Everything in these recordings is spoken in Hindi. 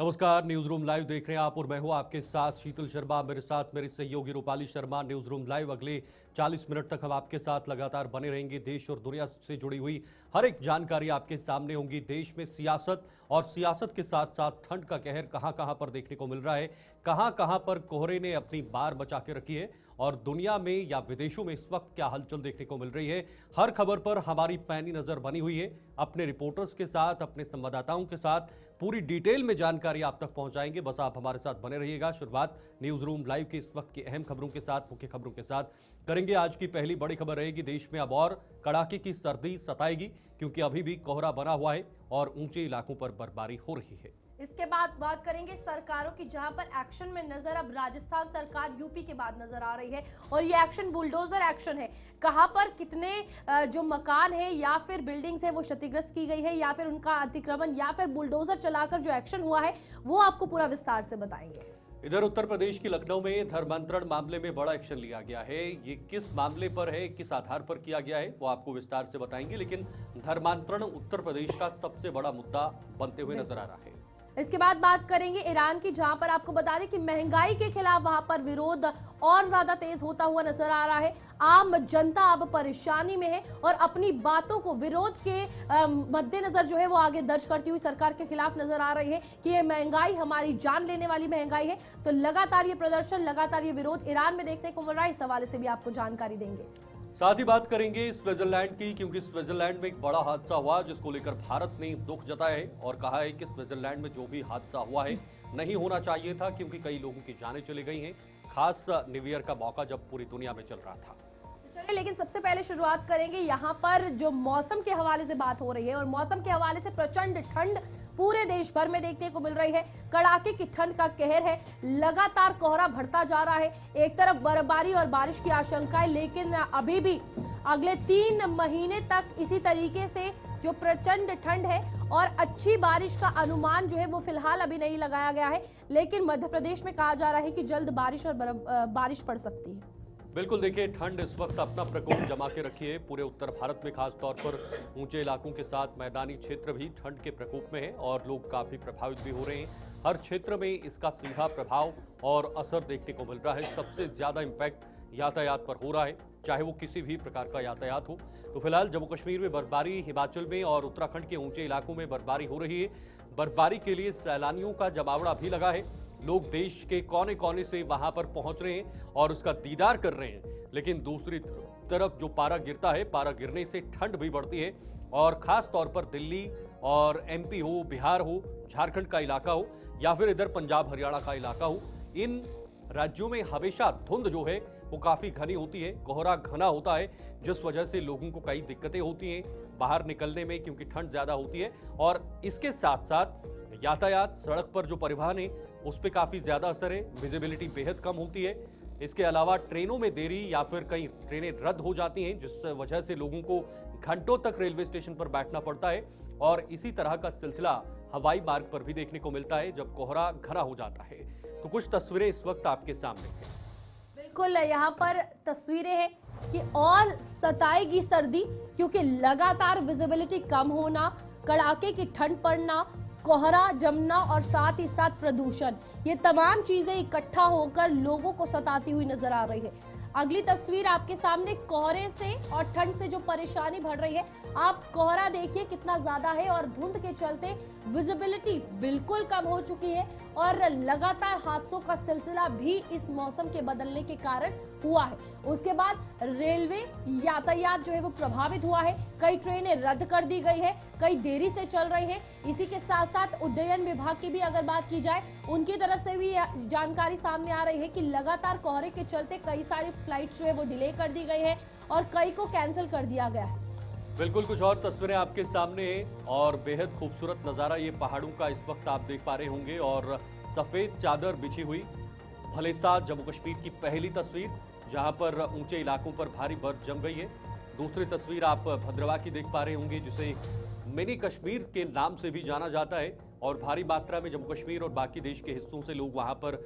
नमस्कार, न्यूज रूम लाइव देख रहे हैं आप और मैं हूं आपके साथ शीतल शर्मा। मेरे साथ मेरी सहयोगी Rupali Sharma. News room live अगले 40 मिनट तक हम आपके साथ लगातार बने रहेंगे। देश और दुनिया से जुड़ी हुई हर एक जानकारी आपके सामने होंगी। देश में सियासत और सियासत के साथ साथ ठंड का कहर कहां कहां पर देखने को मिल रहा है, कहां कहां पर कोहरे ने अपनी बार बचा के रखी है और दुनिया में या विदेशों में इस वक्त क्या हलचल देखने को मिल रही है। हर खबर पर हमारी पैनी नजर बनी हुई है। अपने रिपोर्टर्स के साथ, अपने संवाददाताओं के साथ पूरी डिटेल में जानकारी आप तक पहुंचाएंगे। बस आप हमारे साथ बने रहिएगा। शुरुआत न्यूज रूम लाइव की इस वक्त की अहम खबरों के साथ, मुख्य खबरों के साथ करेंगे। आज की पहली बड़ी खबर रहेगी, देश में अब और कड़ाके की सर्दी सताएगी क्योंकि अभी भी कोहरा बना हुआ है और ऊंचे इलाकों पर बर्फबारी हो रही है। इसके बाद बात करेंगे सरकारों की, जहां पर एक्शन में नजर अब राजस्थान सरकार यूपी के बाद नजर आ रही है और ये एक्शन बुलडोजर एक्शन है। कहां पर कितने जो मकान है या फिर बिल्डिंग्स है वो क्षतिग्रस्त की गई है या फिर उनका अतिक्रमण या फिर बुलडोजर चलाकर जो एक्शन हुआ है वो आपको पूरा विस्तार से बताएंगे। इधर उत्तर प्रदेश की लखनऊ में धर्मांतरण मामले में बड़ा एक्शन लिया गया है। ये किस मामले पर है, किस आधार पर किया गया है, वो आपको विस्तार से बताएंगे। लेकिन धर्मांतरण उत्तर प्रदेश का सबसे बड़ा मुद्दा बनते हुए नजर आ रहा है। इसके बाद बात करेंगे ईरान की, जहां पर आपको बता दें कि महंगाई के खिलाफ वहां पर विरोध और ज्यादा तेज होता हुआ नजर आ रहा है। आम जनता अब परेशानी में है और अपनी बातों को विरोध के मद्देनजर जो है वो आगे दर्ज करती हुई सरकार के खिलाफ नजर आ रही है कि ये महंगाई हमारी जान लेने वाली महंगाई है। तो लगातार ये प्रदर्शन, लगातार ये विरोध ईरान में देखने को मिल रहा है। इस हवाले से भी आपको जानकारी देंगे। साथ ही बात करेंगे स्विट्जरलैंड की, क्योंकि स्विट्जरलैंड में एक बड़ा हादसा हुआ जिसको लेकर भारत ने दुख जताया है और कहा है कि स्विट्जरलैंड में जो भी हादसा हुआ है नहीं होना चाहिए था, क्योंकि कई लोगों की जानें चली गई हैं, खास न्यू ईयर का मौका जब पूरी दुनिया में चल रहा था। चलिए, लेकिन सबसे पहले शुरुआत करेंगे यहाँ पर जो मौसम के हवाले से बात हो रही है और मौसम के हवाले से प्रचंड ठंड पूरे देश भर में देखने को मिल रही है। कड़ाके की ठंड का कहर है, लगातार कोहरा बढ़ता जा रहा है। एक तरफ बर्फबारी और बारिश की आशंकाएं, लेकिन अभी भी अगले 3 महीने तक इसी तरीके से जो प्रचंड ठंड है और अच्छी बारिश का अनुमान जो है वो फिलहाल अभी नहीं लगाया गया है। लेकिन मध्य प्रदेश में कहा जा रहा है कि जल्द बारिश और बारिश पड़ सकती है। बिल्कुल, देखिए ठंड इस वक्त अपना प्रकोप जमा के रखी है पूरे उत्तर भारत में, खास तौर पर ऊंचे इलाकों के साथ मैदानी क्षेत्र भी ठंड के प्रकोप में है और लोग काफी प्रभावित भी हो रहे हैं। हर क्षेत्र में इसका सीधा प्रभाव और असर देखने को मिल रहा है। सबसे ज्यादा इम्पैक्ट यातायात पर हो रहा है, चाहे वो किसी भी प्रकार का यातायात हो। तो फिलहाल जम्मू कश्मीर में बर्फबारी, हिमाचल में और उत्तराखंड के ऊंचे इलाकों में बर्फबारी हो रही है। बर्फबारी के लिए सैलानियों का जमावड़ा भी लगा है। लोग देश के कोने कोने से वहां पर पहुंच रहे हैं और उसका दीदार कर रहे हैं। लेकिन दूसरी तरफ जो पारा गिरता है, पारा गिरने से ठंड भी बढ़ती है और खास तौर पर दिल्ली और एमपी हो, बिहार हो, झारखंड का इलाका हो या फिर इधर पंजाब हरियाणा का इलाका हो, इन राज्यों में हमेशा धुंध जो है वो काफी घनी होती है, कोहरा घना होता है, जिस वजह से लोगों को कई दिक्कतें होती हैं बाहर निकलने में, क्योंकि ठंड ज्यादा होती है। और इसके साथ साथ यातायात, सड़क पर जो परिवहन है उस पर काफी ज्यादा असर है, विजिबिलिटी बेहद कम होती है। इसके अलावा ट्रेनों में देरी या फिर कई ट्रेनें रद्द हो जाती हैं, जिस वजह से लोगों को घंटों तक रेलवे स्टेशन पर बैठना पड़ता है। और इसी तरह का सिलसिला हवाई मार्ग पर भी देखने को मिलता है जब कोहरा घना हो जाता है। तो कुछ तस्वीरें इस वक्त आपके सामने हैं। बिल्कुल, यहाँ पर तस्वीरें हैं कि और सताएगी सर्दी, क्योंकि लगातार विजिबिलिटी कम होना, कड़ाके की ठंड पड़ना, कोहरा जमना और साथ ही साथ प्रदूषण, ये तमाम चीजें इकट्ठा होकर लोगों को सताती हुई नजर आ रही है। अगली तस्वीर आपके सामने कोहरे से और ठंड से जो परेशानी बढ़ रही है, आप कोहरा देखिए कितना ज्यादा है और धुंध के चलते विजिबिलिटी बिल्कुल कम हो चुकी है और लगातार हादसों का सिलसिला भी इस मौसम के बदलने के कारण हुआ है। उसके बाद रेलवे यातायात जो है वो प्रभावित हुआ है, कई ट्रेनें रद्द कर दी गई है, कई देरी से चल रही है। इसी के साथ साथ उड्डयन विभाग की भी अगर बात की जाए, उनकी तरफ से भी जानकारी सामने आ रही है कि लगातार कोहरे के चलते कई सारी फ्लाइट जो है वो डिले कर दी गई है और कई को कैंसिल कर दिया गया है। बिल्कुल, कुछ और तस्वीरें आपके सामने हैं और बेहद खूबसूरत नज़ारा ये पहाड़ों का इस वक्त आप देख पा रहे होंगे और सफ़ेद चादर बिछी हुई भलेसा जम्मू कश्मीर की पहली तस्वीर, जहां पर ऊंचे इलाकों पर भारी बर्फ जम गई है। दूसरी तस्वीर आप भद्रवा की देख पा रहे होंगे, जिसे मिनी कश्मीर के नाम से भी जाना जाता है और भारी मात्रा में जम्मू कश्मीर और बाकी देश के हिस्सों से लोग वहां पर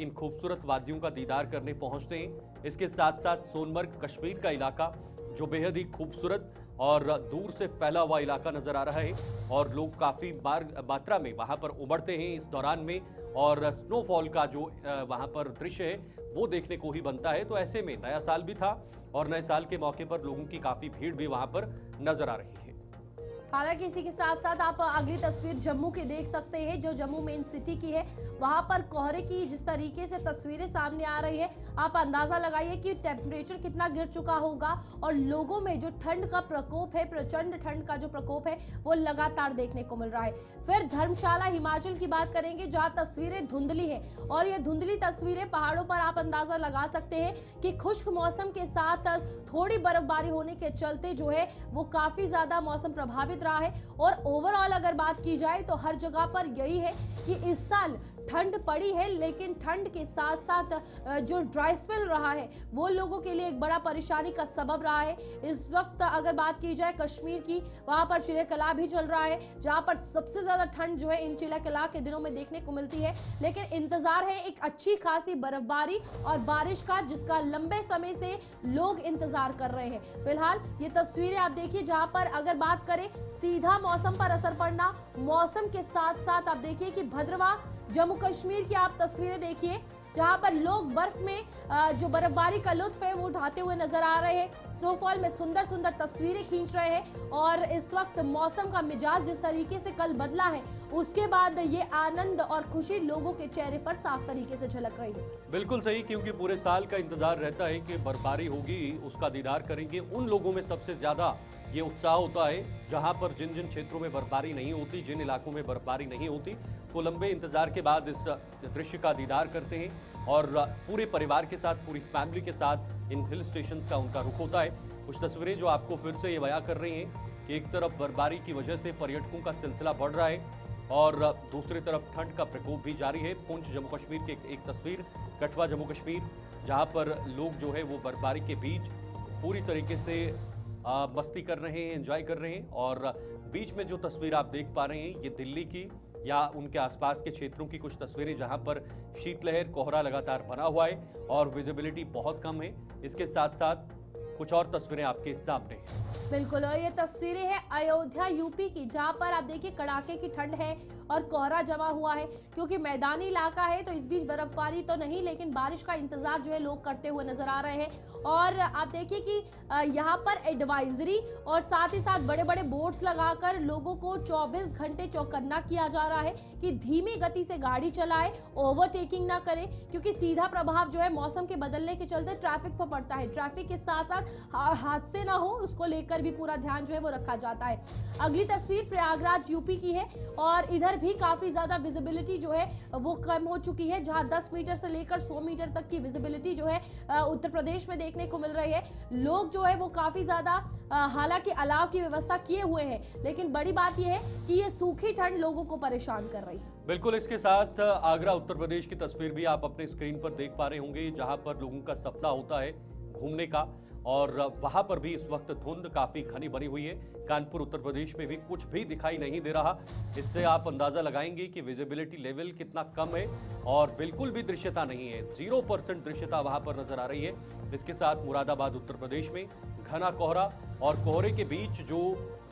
इन खूबसूरत वादियों का दीदार करने पहुंचते हैं। इसके साथ साथ सोनमर्ग, कश्मीर का इलाका जो बेहद ही खूबसूरत और दूर से फैला हुआ इलाका नजर आ रहा है और लोग काफी मात्रा में वहां पर उमड़ते हैं इस दौरान में, और स्नोफॉल का जो वहां पर दृश्य है वो देखने को ही बनता है। तो ऐसे में नया साल भी था और नए साल के मौके पर लोगों की काफी भीड़ भी वहां पर नजर आ रही है। हालांकि इसी के साथ साथ आप अगली तस्वीर जम्मू की देख सकते हैं, जो जम्मू मेन सिटी की है। वहां पर कोहरे की जिस तरीके से तस्वीरें सामने आ रही है, आप अंदाजा लगाइए कि टेम्परेचर कितना गिर चुका होगा और लोगों में जो ठंड का प्रकोप है, प्रचंड ठंड का जो प्रकोप है वो लगातार देखने को मिल रहा है। फिर धर्मशाला हिमाचल की बात करेंगे, जहाँ तस्वीरें धुंधली है और ये धुंधली तस्वीरें पहाड़ों पर आप अंदाजा लगा सकते हैं कि खुश्क मौसम के साथ थोड़ी बर्फबारी होने के चलते जो है वो काफी ज्यादा मौसम प्रभावित रहा है। और ओवरऑल अगर बात की जाए तो हर जगह पर यही है कि इस साल ठंड पड़ी है, लेकिन ठंड के साथ साथ जो ड्राई स्पेल रहा है वो लोगों के लिए एक बड़ा परेशानी का सबब रहा है। इस वक्त अगर बात की जाए कश्मीर की, वहां पर चिलकला भी चल रहा है, जहां पर सबसे ज्यादा ठंड जो है इन चिलकला के दिनों में देखने को मिलती है। लेकिन इंतजार है एक अच्छी खासी बर्फबारी और बारिश का, जिसका लंबे समय से लोग इंतजार कर रहे हैं। फिलहाल ये तस्वीरें आप देखिए, जहां पर अगर बात करें सीधा मौसम पर असर पड़ना, मौसम के साथ साथ आप देखिए कि भद्रवाह जम्मू कश्मीर की आप तस्वीरें देखिए, जहां पर लोग बर्फ में जो बर्फबारी का लुत्फ है वो उठाते हुए नजर आ रहे हैं। स्नोफॉल में सुंदर सुंदर तस्वीरें खींच रहे हैं और इस वक्त मौसम का मिजाज जिस तरीके से कल बदला है, उसके बाद ये आनंद और खुशी लोगों के चेहरे पर साफ तरीके से झलक रही है। बिल्कुल सही, क्योंकि पूरे साल का इंतजार रहता है कि बर्फबारी होगी, उसका दीदार करेंगे। उन लोगों में सबसे ज्यादा ये उत्साह होता है जहां पर जिन जिन क्षेत्रों में बर्फबारी नहीं होती, जिन इलाकों में बर्फबारी नहीं होती, वो लंबे इंतजार के बाद इस दृश्य का दीदार करते हैं और पूरे परिवार के साथ, पूरी फैमिली के साथ इन हिल स्टेशन का उनका रुख होता है। कुछ तस्वीरें जो आपको फिर से ये बयां कर रही हैं कि एक तरफ बर्फबारी की वजह से पर्यटकों का सिलसिला बढ़ रहा है और दूसरी तरफ ठंड का प्रकोप भी जारी है। पुंछ जम्मू कश्मीर की एक तस्वीर, कठुआ जम्मू कश्मीर, जहां पर लोग जो है वो बर्फबारी के बीच पूरी तरीके से मस्ती कर रहे हैं, एंजॉय कर रहे हैं। और बीच में जो तस्वीर आप देख पा रहे हैं ये दिल्ली की या उनके आसपास के क्षेत्रों की कुछ तस्वीरें, जहां पर शीतलहर, कोहरा लगातार बना हुआ है और विजिबिलिटी बहुत कम है। इसके साथ साथ कुछ और तस्वीरें आपके सामने। बिल्कुल, और ये तस्वीरें हैं अयोध्या यूपी की, जहां पर आप देखिए कड़ाके की ठंड है और कोहरा जमा हुआ है, क्योंकि मैदानी इलाका है तो इस बीच बर्फबारी तो नहीं, लेकिन बारिश का इंतजार जो है लोग करते हुए नजर आ रहे हैं। और आप देखिए कि यहाँ पर एडवाइजरी और साथ ही साथ बड़े बड़े बोर्ड्स लगाकर लोगों को 24 घंटे चौकन्ना किया जा रहा है कि धीमी गति से गाड़ी चलाए, ओवरटेकिंग ना करें, क्योंकि सीधा प्रभाव जो है मौसम के बदलने के चलते ट्रैफिक पर पड़ता है। ट्रैफिक के साथ साथ हादसे ना हो, उसको लेकर भी पूरा ध्यान जो है वो रखा जाता है। अगली तस्वीर प्रयागराज यूपी की है और इधर भी काफी ज्यादा विजिबिलिटी जो है वो कम हो चुकी है, जहां 10 मीटर से लेकर 100 मीटर तक की विजिबिलिटी जो है उत्तर प्रदेश में देखने को मिल रही है। लोग जो है वो काफी ज्यादा हालांकि अलाव की व्यवस्था किए हुए हैं, लेकिन बड़ी बात यह है कि ये सूखी ठंड लोगों को परेशान कर रही है। बिल्कुल, इसके साथ आगरा उत्तर प्रदेश की तस्वीर भी आप अपने स्क्रीन पर देख पा रहे होंगे, जहां पर लोगों का सपना होता है घूमने का और वहां पर भी इस वक्त धुंध काफी घनी बनी हुई है। कानपुर उत्तर प्रदेश में भी कुछ भी दिखाई नहीं दे रहा। इससे आप अंदाजा लगाएंगे कि विजिबिलिटी लेवल कितना कम है और बिल्कुल भी दृश्यता नहीं है। 0% दृश्यता वहां पर नजर आ रही है। इसके साथ मुरादाबाद उत्तर प्रदेश में घना कोहरा और कोहरे के बीच जो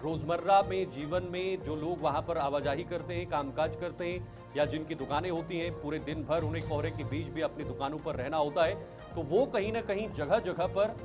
रोजमर्रा में जीवन में जो लोग वहां पर आवाजाही करते हैं, कामकाज करते हैं या जिनकी दुकानें होती हैं, पूरे दिन भर उन्हें कोहरे के बीच भी अपनी दुकानों पर रहना होता है, तो वो कहीं ना कहीं जगह जगह पर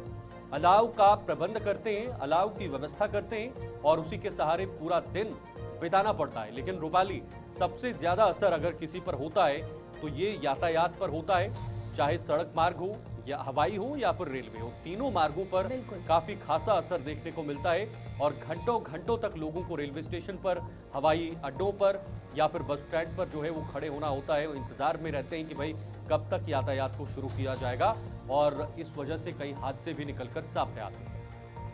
अलाव का प्रबंध करते हैं, अलाव की व्यवस्था करते हैं और उसी के सहारे पूरा दिन बिताना पड़ता है। लेकिन रूपाली, सबसे ज्यादा असर अगर किसी पर होता है तो ये यातायात पर होता है, चाहे सड़क मार्ग हो या हवाई हो या फिर रेलवे हो। तीनों मार्गों पर काफी खासा असर देखने को मिलता है और घंटों घंटों तक लोगों को रेलवे स्टेशन पर, हवाई अड्डों पर या फिर बस स्टैंड पर जो है वो खड़े होना होता है। वो इंतजार में रहते हैं कि भाई कब तक यातायात को शुरू किया जाएगा और इस वजह से कई हादसे भी निकलकर सामने आते हैं।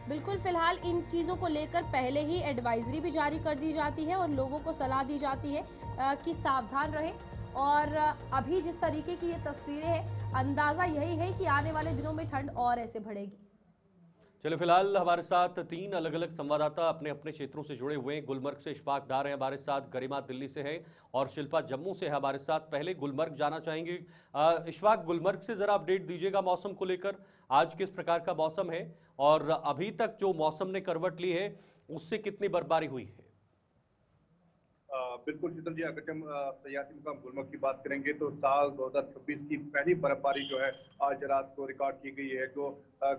बिल्कुल, फिलहाल इन चीज़ों को लेकर पहले ही एडवाइजरी भी जारी कर दी जाती है और लोगों को सलाह दी जाती है कि सावधान रहें। और अभी जिस तरीके की ये तस्वीरें हैं, अंदाज़ा यही है कि आने वाले दिनों में ठंड और ऐसे बढ़ेगी। चलो, फिलहाल हमारे साथ 3 अलग अलग संवाददाता अपने अपने क्षेत्रों से जुड़े हुए हैं। गुलमर्ग से इशफाक डार हैं हमारे साथ, गरिमा दिल्ली से है और शिल्पा जम्मू से है हमारे साथ। पहले गुलमर्ग जाना चाहेंगे। इशफाक, गुलमर्ग से जरा अपडेट दीजिएगा मौसम को लेकर। आज किस प्रकार का मौसम है और अभी तक जो मौसम ने करवट ली है उससे कितनी बर्फबारी हुई है? बिल्कुल शीतल जी, अगर हम सयाहती मुकाम गुलमर्ग की बात करेंगे तो साल 2026 की पहली बर्फबारी जो है आज रात को रिकॉर्ड की गई है। जो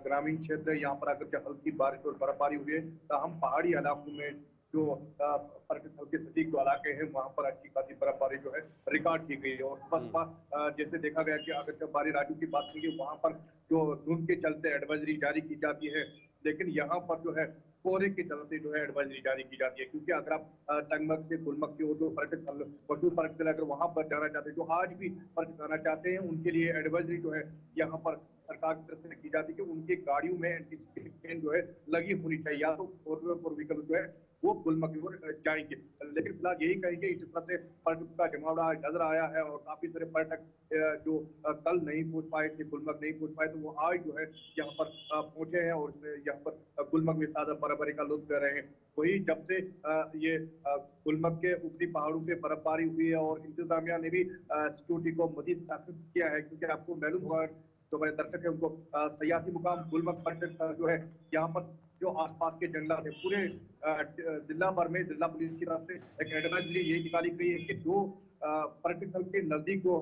ग्रामीण क्षेत्र है यहाँ पर अगर हल्की बारिश और बर्फबारी हुई है, तो हम पहाड़ी इलाकों में जो पर्वत स्थल के सटीक जो इलाके हैं वहाँ पर अच्छी खासी बर्फबारी जो है रिकॉर्ड की गई है। और सुबह सुबह जैसे देखा गया कि अगर जब बारी राज्यों की बात करेंगे वहाँ पर जो धुंध के चलते एडवाइजरी जारी की जाती है, लेकिन यहाँ पर जो है कोहरे के चलते जो है एडवाइजरी जारी की जाती है। क्योंकि अगर आप टंगमर्ग से गुलमर्ग की ओर जो पर्यटक स्थल पशु पर्यटक स्थल अगर वहां पर जाना चाहते हैं, जो आज भी पर्यटक जाना चाहते हैं, उनके लिए एडवाइजरी जो है यहाँ पर सरकार की तरफ से की जाती है कि उनकी गाड़ियों में एंटीसिपेशन जो है लगी होनी चाहिए, या तो फोर व्हीकल जो है वो गुलमर्ग की ओर जाएंगे। लेकिन फिलहाल यही कहेंगे जिस तरह से पर्यटक का जमावड़ा नजर आया है और काफी सारे पर्यटक जो कल नहीं पहुंच पाए थे, गुलमर्ग नहीं पहुंच पाए, तो वो आज जो है यहाँ पर पहुंचे हैं और यहाँ पर गुलमर्ग में ताजा बर्फबारी का लुत्फ ले रहे हैं। वही जब से ये गुलमर्ग के ऊपरी पहाड़ों पे बर्फबारी हुई है और इंतजामिया ने भी सिक्योरिटी को मजीद सख्त किया है, क्योंकि आपको मालूम होगा जो हमारे दर्शक है उनको सयाहती मुकाम गुलमर्ग पर्यटक जो है यहाँ पर जो आसपास के जंगलात है पूरे जिला भर में जिला पुलिस की तरफ से एक एडवाइजरी ये निकाली गई है कि जो पर्यटक स्थल के नजदीक जो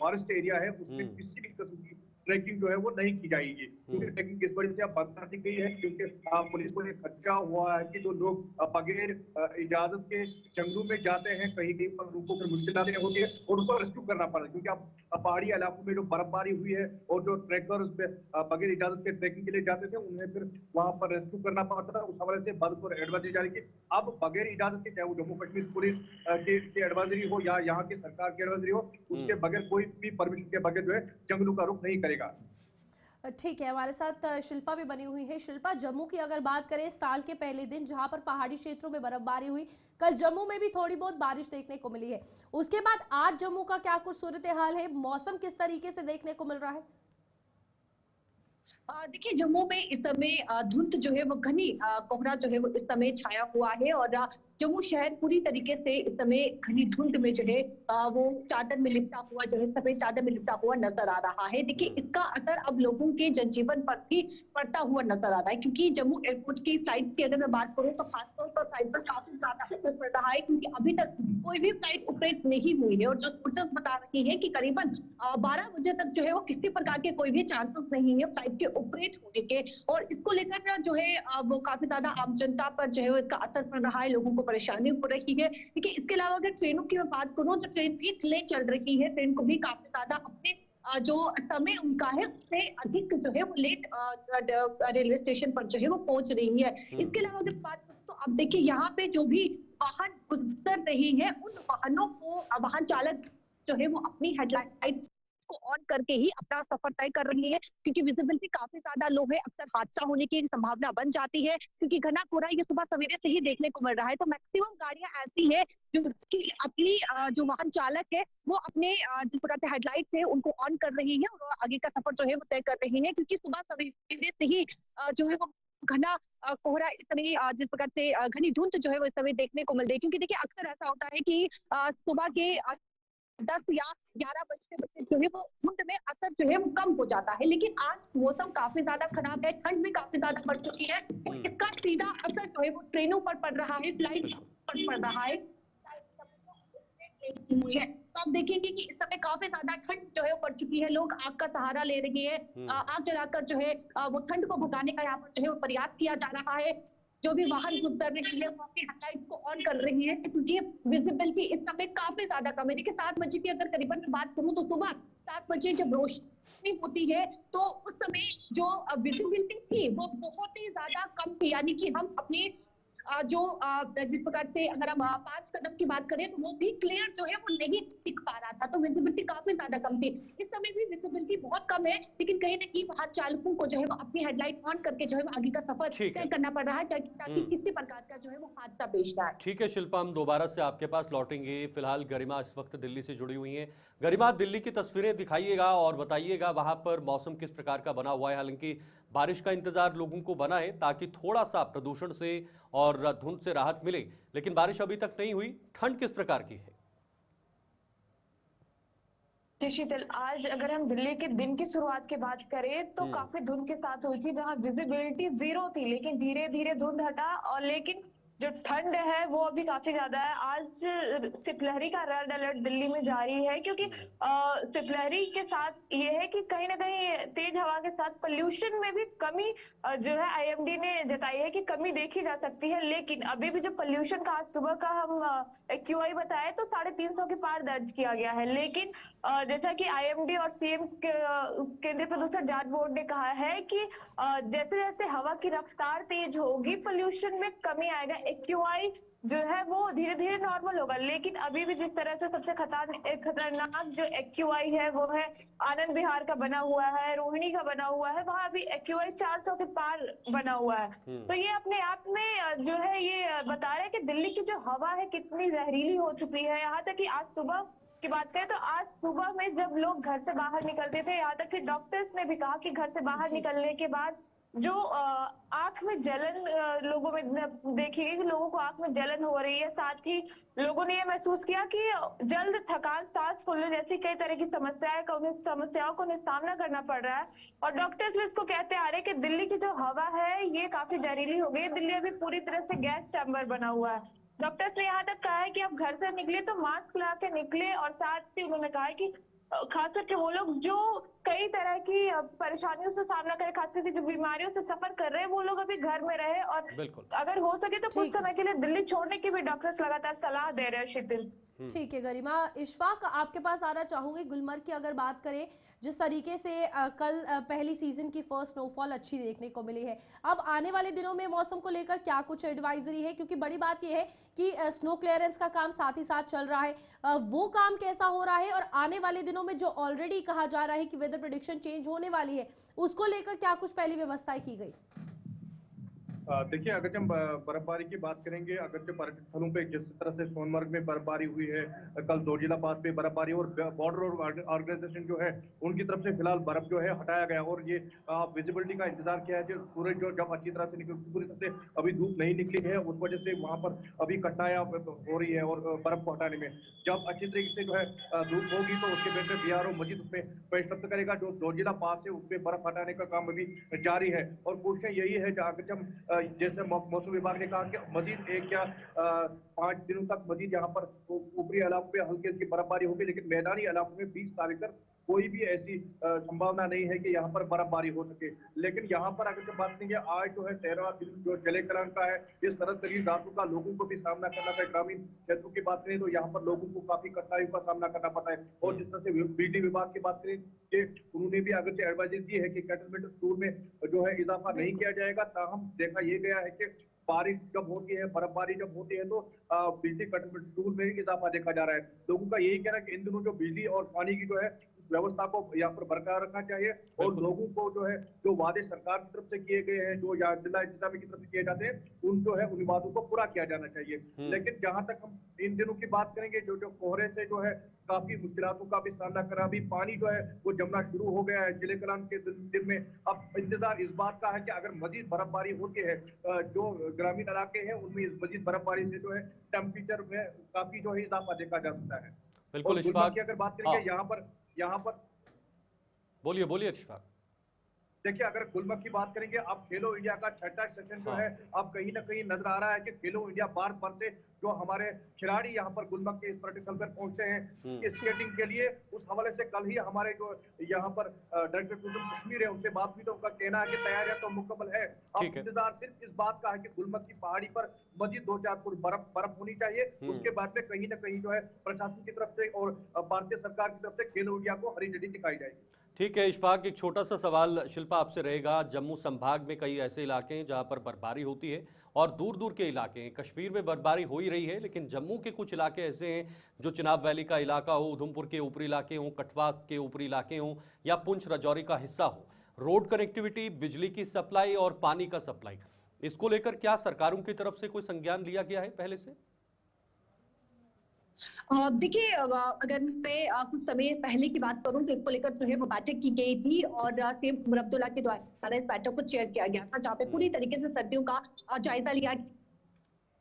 फॉरेस्ट एरिया है उसमें किसी भी किस्म की ट्रैकिंग जो है वो नहीं की जाएगी। क्योंकि ट्रैकिंग किस वजह से अब बंद कर दी गई है, क्योंकि पुलिस को ये खदशा हुआ है कि जो लोग बगैर इजाजत के जंगलों में जाते हैं, कहीं कहीं पर उनको फिर मुश्किलें होती है और उनको रेस्क्यू करना पड़ता है। क्योंकि अब पहाड़ी इलाकों में जो बर्फबारी हुई है और जो ट्रैकर्स बगैर इजाजत के ट्रैकिंग के लिए जाते थे उन्हें फिर वहां पर रेस्क्यू करना पड़ता था। उस हवाले से बंद को एडवाइजरी जारी की। अब बगैर इजाजत के, चाहे वो जम्मू कश्मीर पुलिस की एडवाइजरी हो या यहाँ की सरकार की एडवाइजरी हो, उसके बगैर कोई भी परमिशन के बगैर जो है जंगलों का रुख नहीं करेगा। ठीक है, हमारे साथ शिल्पा भी बनी हुई है। शिल्पा, जम्मू की अगर बात करें, साल के पहले दिन जहां पर पहाड़ी क्षेत्रों में बर्फबारी हुई, कल जम्मू में भी थोड़ी बहुत बारिश देखने को मिली है। उसके बाद आज जम्मू का क्या कुछ सूरत हाल है, मौसम किस तरीके से देखने को मिल रहा है? देखिए, जम्मू में इस समय धुंध जो है वो घनी कोहरा जो है वो इस समय छाया हुआ है और जम्मू शहर पूरी तरीके से इस समय घनी धुंध में जो है वो चादर में लिपटा हुआ जो है सफेद चादर में लिपटा हुआ नजर आ रहा है। देखिए, इसका असर अब लोगों के जनजीवन पर भी पड़ता हुआ नजर आ रहा है, क्योंकि जम्मू एयरपोर्ट की फ्लाइट की अगर मैं बात करूँ तो खासतौर पर फ्लाइट पर काफी ज्यादा असर पड़ रहा है, क्योंकि अभी तक कोई भी फ्लाइट ऑपरेट नहीं हुई है और जो सोर्सेस बता रही है कि करीबन 12 बजे तक जो है वो किसी प्रकार के कोई भी चांसेस नहीं है फ्लाइट के ऑपरेट होने के। और इसको लेकर जो है वो काफी ज्यादा आम जनता पर जो है वो इसका असर पड़ रहा है, लोगों को परेशानी हो रही है। देखिए, इसके अलावा अगर ट्रेनों की मैं बात करूं तो ट्रेन भी डिले चल रही है, ट्रेन को भी काफी ज्यादा अपने जो समय उनका है उससे अधिक जो है वो लेट रेलवे स्टेशन पर जो है वो पहुंच रही है। इसके अलावा अगर बात करूं तो अब देखिए, यहाँ पे जो भी वाहन गुजर रही है उन वाहनों को वाहन चालक जो है वो अपनी हेडलाइट्स को ऑन करके ही अपना सफर तय कर रही है, क्योंकि विजिबिलिटी काफी ज्यादा लो है। अक्सर हादसा होने की संभावना बन जाती है, क्योंकि घना कोहरा ये सुबह सवेरे से ही देखने को मिल रहा है। तो मैक्सिमम गाड़ियां ऐसी है जो कि अपनी जो वाहन चालक है वो अपने जिस प्रकार से हेडलाइट्स है उनको ऑन कर रही है और आगे का सफर जो है वो तय कर रही है, क्योंकि सुबह सवेरे से ही जो है वो घना कोहरा इस समय जिस प्रकार से घनी धुंध जो है वो इस समय देखने को मिल रही है। क्योंकि देखिए, अक्सर ऐसा होता है कि सुबह के 10 या 11 बजते जो है वो धुंध में असर जो है वो कम हो जाता है, लेकिन आज मौसम काफी ज्यादा खराब है, ठंड भी काफी ज्यादा बढ़ चुकी है और इसका सीधा असर जो है वो ट्रेनों पर पड़ रहा है, फ्लाइट पर पड़ रहा है। हुई है तो आप देखेंगे कि इस समय काफी ज्यादा ठंड जो है वो पड़ चुकी है, लोग आग का सहारा ले रहे हैं, आग जलाकर जो है वो ठंड को भगाने का यहाँ पर जो है वो प्रयास किया जा रहा है। जो भी वाहन गुजर रही है वो अपनी हेडलाइट्स को ऑन कर रही है, क्योंकि विजिबिलिटी इस समय काफी ज्यादा कम है। देखिए, 7 बजे की अगर करीबन मैं बात करूं तो सुबह 7 बजे जब रोशनी होती है तो उस समय जो विजिबिलिटी थी वो बहुत ही ज्यादा कम थी, यानी कि हम अपने जो जिस प्रकार से अगर हम 5 कदम की बात करें तो वो भी क्लियर जो है वो नहीं दिख पा रहा था, तो विजिबिलिटी काफी ज्यादा कम थी। इस समय भी विजिबिलिटी बहुत कम है, लेकिन कहीं ना कहीं वाहन चालकों को जो है वो अपनी हेडलाइट ऑन करके जो है वो आगे का सफर तय करना पड़ रहा है, ताकि किसी प्रकार का जो है वो हादसा पेश ना आए। ठीक है शिल्पा, हम दोबारा से आपके पास लौटेंगे। फिलहाल गरिमा इस वक्त दिल्ली से जुड़ी हुई हैं। गरिमा, दिल्ली की तस्वीरें दिखाइएगा और बताइएगा वहां पर मौसम किस प्रकार का बना हुआ है। हालांकि बारिश का इंतजार लोगों को बना है ताकि थोड़ा सा प्रदूषण से और धुंध से राहत मिले, लेकिन बारिश अभी तक नहीं हुई। ठंड किस प्रकार की है? जी शीतल, आज अगर हम दिल्ली के दिन की शुरुआत की बात करें तो काफी धुंध के साथ हुई थी, जहां विजिबिलिटी 0 थी, लेकिन धीरे धीरे धुंध हटा और लेकिन जो ठंड है वो अभी काफी ज्यादा है। आज शीतलहरी का रेड अलर्ट दिल्ली में जारी है, क्योंकि शीतलहरी के साथ ये है कि कहीं ना कहीं तेज हवा के साथ पोल्यूशन में भी कमी जो है आईएमडी ने जताई है कि कमी देखी जा सकती है। लेकिन अभी भी जो पोल्यूशन का आज सुबह का हम एक्यूआई बताए तो 350 के पार दर्ज किया गया है। लेकिन जैसा कि आईएमडी और सीएम केंद्रीय प्रदूषण जांच बोर्ड ने कहा है कि जैसे जैसे हवा की रफ्तार तेज होगी पोल्यूशन में कमी आएगा, एक्यूआई जो है वो धीरे धीरे नॉर्मल होगा। लेकिन अभी भी जिस तरह से सबसे खतरनाक जो एक्यूआई है वो है आनंद विहार का बना हुआ है, रोहिणी का बना हुआ है, वहां अभी एक्यूआई 400 के पार बना हुआ है। तो ये अपने आप में जो है ये बता रहे हैं कि दिल्ली की जो हवा है कितनी जहरीली हो चुकी है। यहाँ तक कि आज सुबह की बात करें तो आज सुबह में जब लोग घर से बाहर निकलते थे, यहाँ तक कि डॉक्टर्स ने भी कहा कि घर से बाहर निकलने के बाद जो आंख में जलन लोगों में देखी गई, लोगों को आंख में जलन हो रही है। साथ ही लोगों ने ये महसूस किया कि जल्द थकान, सांस फूलने जैसी कई तरह की समस्याओं को उन्हें सामना करना पड़ रहा है। और डॉक्टर्स भी इसको कहते आ रहे हैं कि दिल्ली की जो हवा है ये काफी जहरीली हो गई है। दिल्ली अभी पूरी तरह से गैस चैम्बर बना हुआ है। डॉक्टर्स ने यहाँ तक कहा है कि आप घर से निकले तो मास्क लगा के निकले, और साथ ही उन्होंने कहा है कि खास करके वो लोग जो कई तरह की परेशानियों से सामना करें, खास करके जो बीमारियों से सफर कर रहे हैं, वो लोग अभी घर में रहे और अगर हो सके तो कुछ समय के लिए दिल्ली छोड़ने की भी डॉक्टर्स लगातार सलाह दे रहे हैं। शीतल, ठीक है गरिमा। इशफाक, आपके पास आना चाहूंगी। गुलमर्ग की अगर बात करें, जिस तरीके से कल पहली सीजन की फर्स्ट स्नोफॉल अच्छी देखने को मिली है, अब आने वाले दिनों में मौसम को लेकर क्या कुछ एडवाइजरी है? क्योंकि बड़ी बात यह है कि स्नो क्लियरेंस का काम साथ ही साथ चल रहा है, वो काम कैसा हो रहा है? और आने वाले दिनों में जो ऑलरेडी कहा जा रहा है कि वेदर प्रेडिक्शन चेंज होने वाली है, उसको लेकर क्या कुछ पहली व्यवस्थाएं की गई? देखिए, अगर हम बर्फबारी की बात करेंगे, अगर पर्यटन स्थलों पे जिस तरह से सोनमर्ग में बर्फबारी हुई है, कल जोजिला पास पे बर्फबारी, और बॉर्डर ऑर्गेनाइजेशन जो है उनकी तरफ से फिलहाल बर्फ जो है हटाया गया, और ये विजिबिलिटी का इंतजार किया है। जो सूरज जो जब अच्छी तरह से पूरी तरह से अभी धूप नहीं निकली है, उस वजह से वहां पर अभी कठिनाइयां हो रही है और बर्फ को हटाने में। जब अच्छी तरीके से जो है धूप होगी तो उसके बाद बीआरओ मजीद उसमें परिश्रम करेगा। जो जोजिला पास है उस पर बर्फ हटाने का काम अभी जारी है, और कोशिश यही है अगर हम जैसे मौसम विभाग ने कहा कि मजीद 1 या 5 दिनों तक मजीद यहाँ पर ऊपरी इलाकों पे हल्की हल्की बर्फबारी होगी, लेकिन मैदानी इलाकों में 20 तारीख तक कोई भी ऐसी संभावना नहीं है कि यहाँ पर बर्फबारी हो सके। लेकिन यहाँ पर अगर बात करेंगे, आज जो है 13वां दिन जो जले कलान का है, इस शरद तरीन रातों का लोगों को भी सामना करना पड़ा। ग्रामीण क्षेत्रों की बात करें तो यहाँ पर लोगों को काफी कठिनाइयों का सामना करना पड़ता है। और जिस तरह से बिजली विभाग की बात करें कि उन्होंने भी अगर एडवाइजरी दी है कि कैटलमेंट स्टोर में जो है इजाफा नहीं किया जाएगा, ताहम देखा ये गया है कि बारिश जब होती है, बर्फबारी जब होती है, तो बिजली कटौती शुरू में इजाफा देखा जा रहा है। लोगों का यही कहना है कि इन दिनों जो बिजली और पानी की जो है उस व्यवस्था को यहाँ पर बरकरार रखना चाहिए, और लोगों को जो है जो वादे सरकार की तरफ से किए गए हैं, जो या जिला इंतजामिया की तरफ से किए जाते हैं, उन जो है उन वादों को पूरा किया जाना चाहिए। लेकिन जहां तक हम इन दिनों की बात करेंगे, जो कोहरे से जो है काफी मुश्किलों का भी सामना करा, अभी पानी जो है वो जमना शुरू हो गया है जिले कलान के दिन में। अब इंतजार इस बात का है कि अगर मजीद बर्फबारी होती है, जो ग्रामीण इलाके हैं उनमें इस मजीद बर्फबारी से जो है टेम्परेचर में काफी जो है इजाफा देखा जा सकता है। बिल्कुल इशफाक की अगर बात करेंगे यहाँ पर बोलिए इशफाक। देखिए, अगर गुलमर्ग की बात करेंगे, अब खेलो इंडिया का 6ठा सेशन जो है अब कहीं ना कहीं नजर आ रहा है कि खेलो इंडिया भारत भर से जो हमारे खिलाड़ी यहाँ पर गुलमर्ग के इस पर्यटन स्थल पर पहुंचते हैं स्केटिंग के लिए, उस हवाले से कल ही हमारे जो यहाँ पर डायरेक्टर टूरिज्म कश्मीर है उनसे बात हुई, तो उनका कहना है कि तैयारियां तो मुकम्मल है। अब इंतजार सिर्फ इस बात का है कि गुलमर्ग की पहाड़ी पर मजीद 2-4 फुट बर्फ होनी चाहिए। उसके बाद में कहीं ना कहीं जो है प्रशासन की तरफ से और भारतीय सरकार की तरफ से खेलो इंडिया को हरी झंडी दिखाई जाएगी। ठीक है इशफाक, एक छोटा सा सवाल शिल्पा आपसे रहेगा। जम्मू संभाग में कई ऐसे इलाके हैं जहां पर बर्फबारी होती है और दूर दूर के इलाके हैं। कश्मीर में बर्फबारी हो ही रही है, लेकिन जम्मू के कुछ इलाके ऐसे हैं जो चिनाब वैली का इलाका हो, उधमपुर के ऊपरी इलाके हों, कठवा के ऊपरी इलाके हों, या पुंछ राजौरी का हिस्सा हो, रोड कनेक्टिविटी, बिजली की सप्लाई और पानी का सप्लाई, इसको लेकर क्या सरकारों की तरफ से कोई संज्ञान लिया गया है पहले से? देखिए, अगर मैं कुछ समय पहले की बात करूं तो इसको लेकर जो है वो बैठक की गई थी, और सीएम उमर अब्दुल्ला के द्वारा इस बैठक को चेयर किया गया था, जहाँ पे पूरी तरीके से सर्दियों का जायजा लिया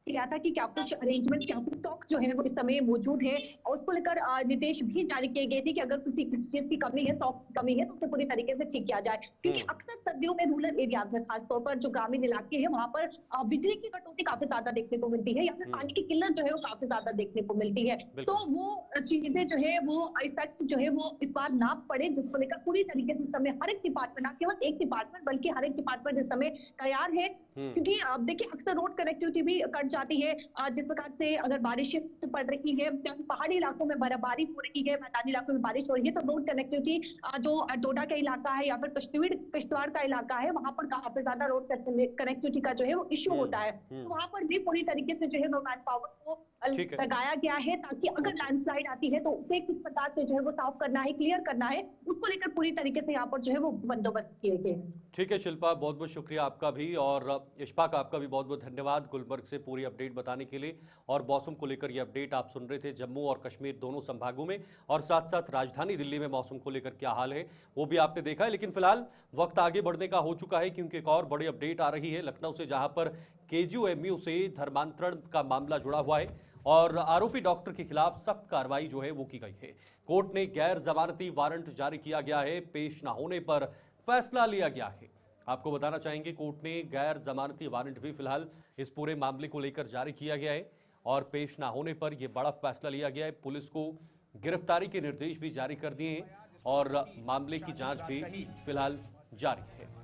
किया था कि क्या कुछ अरेंजमेंट, क्या कुछ टॉक जो है वो इस समय मौजूद है, और उसको लेकर निर्देश भी जारी किए गए थे कि अगर किसी चीज की कमी है, स्टॉक की कमी है, तो उसे पूरी तरीके से ठीक किया जाए। क्योंकि अक्सर सर्दियों में रूरल एरियाज में, खासतौर पर जो ग्रामीण इलाके हैं, वहां पर बिजली की कटौती काफी ज्यादा देखने को मिलती है, या फिर पानी की किल्लत जो है वो काफी ज्यादा देखने को मिलती है। तो वो चीजें जो है वो इफेक्ट जो है वो इस बार ना पड़े, जिसको लेकर पूरी तरीके से समय हर एक डिपार्टमेंट, ना केवल एक डिपार्टमेंट बल्कि हर एक डिपार्टमेंट इस समय तैयार है। क्योंकि अब देखिए अक्सर रोड कनेक्टिविटी भी कट जाती है, जिस प्रकार से अगर बारिश पड़ रही है, पहाड़ी इलाकों में बर्फबारी हो रही है, मैदानी इलाकों में बारिश हो रही है, तो रोड कनेक्टिविटी जो डोडा का इलाका है या फिर किश्तवाड़ का इलाका है, वहां पर काफी ज्यादा रोड कनेक्टिविटी का जो है वो इश्यू होता है। तो वहां पर भी पूरी तरीके से जो है वो मैन पावर को लगाया गया है, ताकि अगर लैंडस्लाइड आती है तो उसे किस प्रकार से जो है वो साफ करना है, क्लियर करना है, उसको लेकर पूरी तरीके से यहाँ पर जो है वो बंदोबस्त किए गए। ठीक है शिल्पा, बहुत बहुत शुक्रिया आपका भी, और इशफाक आपका भी बहुत बहुत धन्यवाद गुलबर्ग से पूरी अपडेट बताने के लिए। और मौसम को लेकर ये अपडेट आप सुन रहे थे जम्मू और कश्मीर दोनों संभागों में, और साथ साथ राजधानी दिल्ली में मौसम को लेकर क्या हाल है वो भी आपने देखा है। लेकिन फिलहाल वक्त आगे बढ़ने का हो चुका है, क्योंकि एक और बड़ी अपडेट आ रही है लखनऊ से, जहां पर केजीएमयू से धर्मांतरण का मामला जुड़ा हुआ है और आरोपी डॉक्टर के खिलाफ सख्त कार्रवाई जो है वो की गई है। कोर्ट ने गैर जमानती वारंट जारी किया गया है, पेश न होने पर फैसला लिया गया है। आपको बताना चाहेंगे कोर्ट ने गैर जमानती वारंट भी फिलहाल इस पूरे मामले को लेकर जारी किया गया है, और पेश ना होने पर यह बड़ा फैसला लिया गया है। पुलिस को गिरफ्तारी के निर्देश भी जारी कर दिए हैं और मामले की जांच भी फिलहाल जारी है।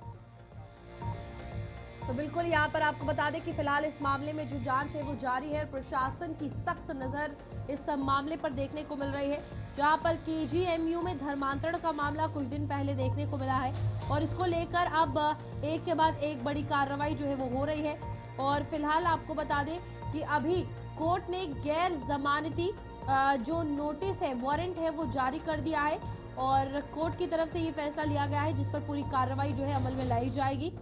तो बिल्कुल यहाँ पर आपको बता दें कि फिलहाल इस मामले में जो जांच है वो जारी है, और प्रशासन की सख्त नजर इस मामले पर देखने को मिल रही है, जहां पर केजीएमयू में धर्मांतरण का मामला कुछ दिन पहले देखने को मिला है, और इसको लेकर अब एक के बाद एक बड़ी कार्रवाई जो है वो हो रही है। और फिलहाल आपको बता दें कि अभी कोर्ट ने गैर जमानती जो नोटिस है, वारंट है, वो जारी कर दिया है, और कोर्ट की तरफ से ये फैसला लिया गया है जिस पर पूरी कार्रवाई जो है अमल में लाई जाएगी।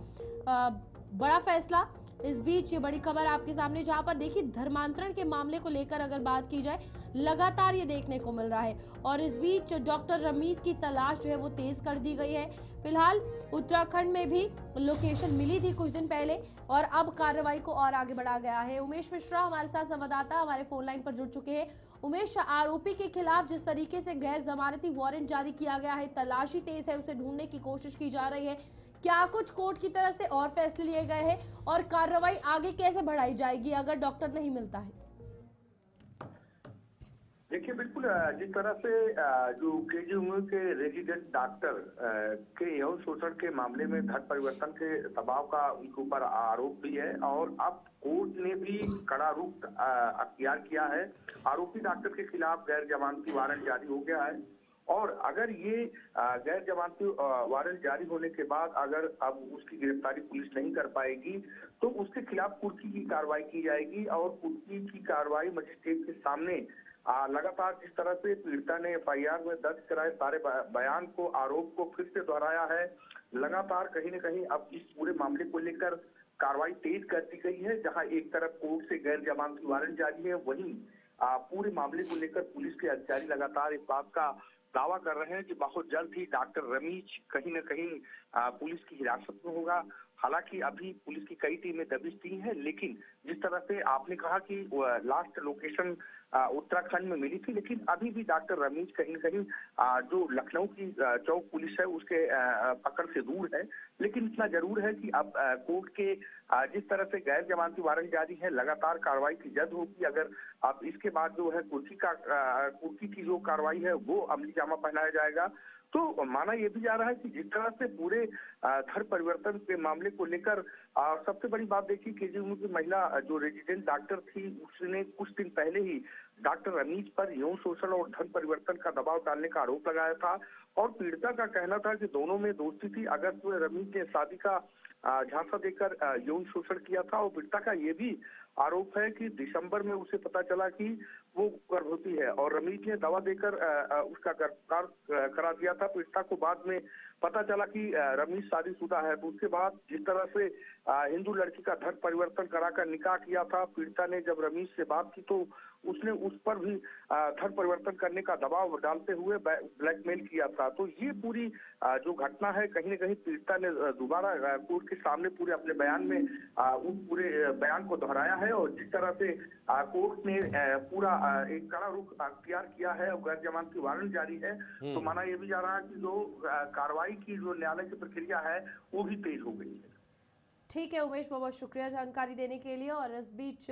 बड़ा फैसला। इस बीच ये बड़ी खबर आपके सामने, जहां पर देखिए धर्मांतरण के मामले को लेकर अगर बात की जाए, लगातार ये देखने को मिल रहा है, और इस बीच डॉक्टर रमीज की तलाश जो है वो तेज कर दी गई है। फिलहाल उत्तराखंड में भी लोकेशन मिली थी कुछ दिन पहले, और अब कार्रवाई को और आगे बढ़ा गया है। उमेश मिश्रा हमारे साथ संवाददाता हमारे फोन लाइन पर जुड़ चुके हैं। उमेश, आरोपी के खिलाफ जिस तरीके से गैर जमानती वारंट जारी किया गया है, तलाशी तेज है, उसे ढूंढने की कोशिश की जा रही है, क्या कुछ कोर्ट की तरफ से और फैसले लिए गए हैं, और कार्रवाई आगे कैसे बढ़ाई जाएगी अगर डॉक्टर नहीं मिलता है? देखिए बिल्कुल, जिस तरह से जो केजीएमयू के रेजिडेंट डॉक्टर के यौन शोषण के मामले में धर्म परिवर्तन के दबाव का उनके ऊपर आरोप भी है, और अब कोर्ट ने भी कड़ा रुख अख्तियार किया है। आरोपी डॉक्टर के खिलाफ गैर जमानती वारंट जारी हो गया है, और अगर ये गैर जमानती वारंट जारी होने के बाद अगर अब उसकी गिरफ्तारी पुलिस नहीं कर पाएगी, तो उसके खिलाफ कुर्की की कार्रवाई की जाएगी, और कुर्की की कार्रवाई मजिस्ट्रेट के सामने लगातार जिस तरह से पीड़िता ने एफआईआर में दर्ज कराए सारे बयान को, आरोप को फिर से दोहराया है, लगातार कहीं न कहीं अब इस पूरे मामले को लेकर कार्रवाई तेज कर दी गई है। जहां एक तरफ कोर्ट से गैर जमानती वारंट जारी है, वहीं पूरे मामले को लेकर पुलिस के अधिकारी लगातार इस बात का दावा कर रहे हैं कि बहुत जल्द ही डॉक्टर रमीज कहीं न कहीं पुलिस की हिरासत में होगा। हालांकि अभी पुलिस की कई टीमें दबिश दी हैं, लेकिन जिस तरह से आपने कहा कि लास्ट लोकेशन उत्तराखंड में मिली थी, लेकिन अभी भी डॉक्टर रमीज कहीं न कहीं जो लखनऊ की चौक पुलिस है उसके पकड़ से दूर है। लेकिन इतना जरूर है कि अब कोर्ट के जिस तरह से गैर जमानती वारंट जारी है, लगातार कार्रवाई की जद होगी। अगर अब इसके बाद जो है कुर्की की जो कार्रवाई है वो अमली जामा पहनाया जाएगा, तो माना यह भी जा रहा है कि जिस तरह से पूरे धर्म परिवर्तन के मामले को लेकर सबसे बड़ी बात देखिए, केजीएमयू की महिला जो रेजिडेंट डॉक्टर थी, उसने कुछ दिन पहले ही डॉक्टर रमीज पर यौन शोषण और धर्म परिवर्तन का दबाव डालने का आरोप लगाया था, और पीड़िता का कहना था कि दोनों में दोस्ती थी। अगस्त में रमीज ने शादी का झांसा देकर यौन शोषण किया था, और पीड़िता का ये भी आरोप है कि दिसंबर में उसे पता चला कि वो गर्भवती है, और रमीज ने दवा देकर उसका गर्भपात करा दिया था। पीड़िता को बाद में पता चला कि रमीश शादीशुदा है। तो उसके बाद जिस तरह से हिंदू लड़की का धर्म परिवर्तन कराकर निकाह किया था, पीड़िता ने जब रमीश से बात की तो उसने उस पर भी धर्म परिवर्तन करने का दबाव डालते हुए ब्लैकमेल किया था। तो ये पूरी जो घटना है, कहीं न कहीं पीड़िता ने दोबारा कोर्ट के सामने पूरे अपने बयान में उस पूरे बयान को दोहराया है। और जिस तरह से कोर्ट ने पूरा एक कड़ा रुख अख्तियार किया है और गैर जमानती वारंट जारी है, तो माना यह भी जा रहा है कि जो कार्रवाई की जो न्यायालय की प्रक्रिया है वो भी तेज हो गई है। ठीक है उमेश, बहुत शुक्रिया जानकारी देने के लिए। और इस बीच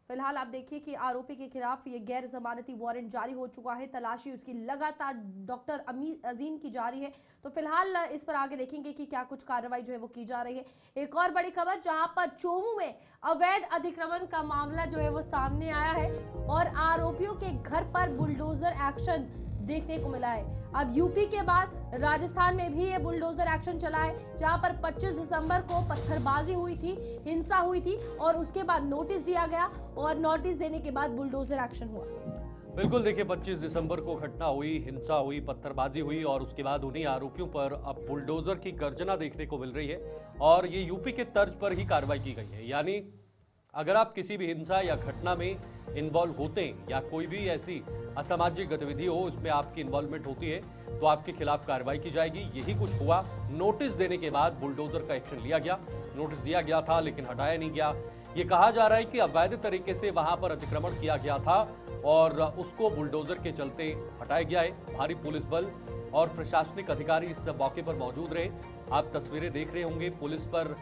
फिलहाल आप देखिए कि आरोपी के खिलाफ ये गैर जमानती वारंट जारी हो चुका है। तलाशी उसकी लगातार डॉक्टर अजीम की जारी है। तो फिलहाल इस पर आगे देखेंगे कि क्या कुछ कार्रवाई जो है वो की जा रही है। एक और बड़ी खबर, जहां पर चोमू में अवैध अतिक्रमण का मामला जो है वो सामने आया है और आरोपियों के घर पर बुलडोजर एक्शन देखने को मिला है। अब यूपी के बाद राजस्थान में भी ये बुलडोजर एक्शन चला है, जहां पर 25 दिसंबर को पत्थरबाजी हुई थी, हिंसा हुई थी और उसके बाद नोटिस दिया गया और नोटिस देने के बाद बुलडोजर एक्शन हुआ। बिल्कुल, देखिए 25 दिसंबर को घटना हुई, हिंसा हुई, पत्थरबाजी हुई और उसके बाद उन्हीं आरोपियों पर अब बुलडोजर की गर्जना देखने को मिल रही है और ये यूपी के तर्ज पर ही कार्रवाई की गई है। यानी अगर आप किसी भी हिंसा या घटना में इन्वॉल्व होते हैं या कोई भी ऐसी असामाजिक गतिविधि हो, इसमें आपकी इन्वॉल्वमेंट होती है, तो आपके खिलाफ कार्रवाई की जाएगी। यही कुछ हुआ। नोटिस देने के बाद बुलडोजर का एक्शन लिया गया। नोटिस दिया गया था लेकिन हटाया नहीं गया। ये कहा जा रहा है कि अवैध तरीके से वहां पर अतिक्रमण किया गया था और उसको बुलडोजर के चलते हटाया गया है। भारी पुलिस बल और प्रशासनिक अधिकारी इस मौके पर मौजूद रहे। आप तस्वीरें देख रहे होंगे। पुलिस पर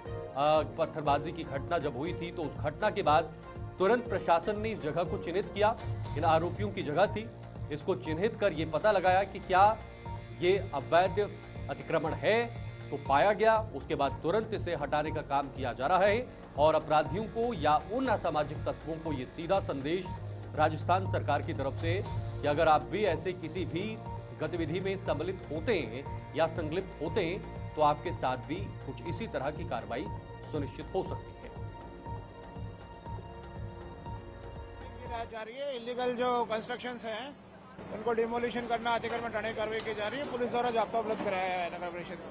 पत्थरबाजी की घटना जब हुई थी तो उस घटना के बाद तुरंत प्रशासन ने इस जगह को चिन्हित किया। इन आरोपियों की जगह थी, इसको चिन्हित कर ये पता लगाया कि क्या ये अवैध अतिक्रमण है, तो पाया गया। उसके बाद तुरंत इसे हटाने का काम किया जा रहा है और अपराधियों को या उन असामाजिक तत्वों को ये सीधा संदेश राजस्थान सरकार की तरफ से कि अगर आप भी ऐसे किसी भी गतिविधि में सम्मिलित होते हैं या संलिप्त होते हैं तो आपके साथ भी कुछ इसी तरह की कार्रवाई सुनिश्चित हो सकती है। जा रही है इलीगल जो कंस्ट्रक्शंस हैं उनको डिमोलिशन करना, अतिक्रमण हटाने की कार्रवाई की जा रही है। पुलिस द्वारा जाब्ता उपलब्ध कराया है नगर परिषद को।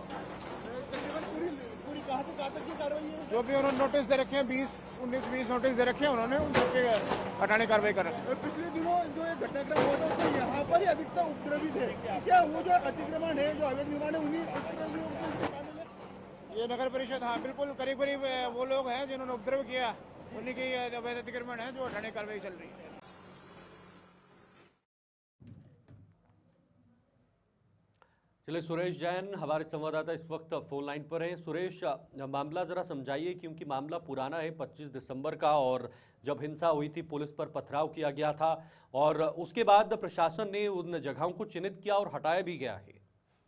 पूरी कहाँ तक की कार्रवाई है? जो भी उन्होंने नोटिस दे रखे हैं 19-20 नोटिस दे रखे हैं उन्होंने, उन सबके हटाने की कार्रवाई कर रहे हैं। पिछले दिनों जो ये घटनाक्रम हुआ था उसमें यहाँ पर ही अधिकतर उपद्रवी थे। क्या वो जो अतिक्रमण है, जो अवैध निर्माण है, उन्हीं उपद्रवियों के शामिल है? ये नगर परिषद, हाँ बिल्कुल, करीब करीब वो लोग हैं जिन्होंने उपद्रव किया, उन्हीं की अवैध अतिक्रमण है जो हटाने की कार्रवाई चल रही है। चलिए, सुरेश जैन हमारे संवाददाता इस वक्त फोन लाइन पर हैं। सुरेश, मामला जरा समझाइए क्योंकि मामला पुराना है 25 दिसंबर का और जब हिंसा हुई थी पुलिस पर पथराव किया गया था और उसके बाद प्रशासन ने उन जगहों को चिन्हित किया और हटाया भी गया है।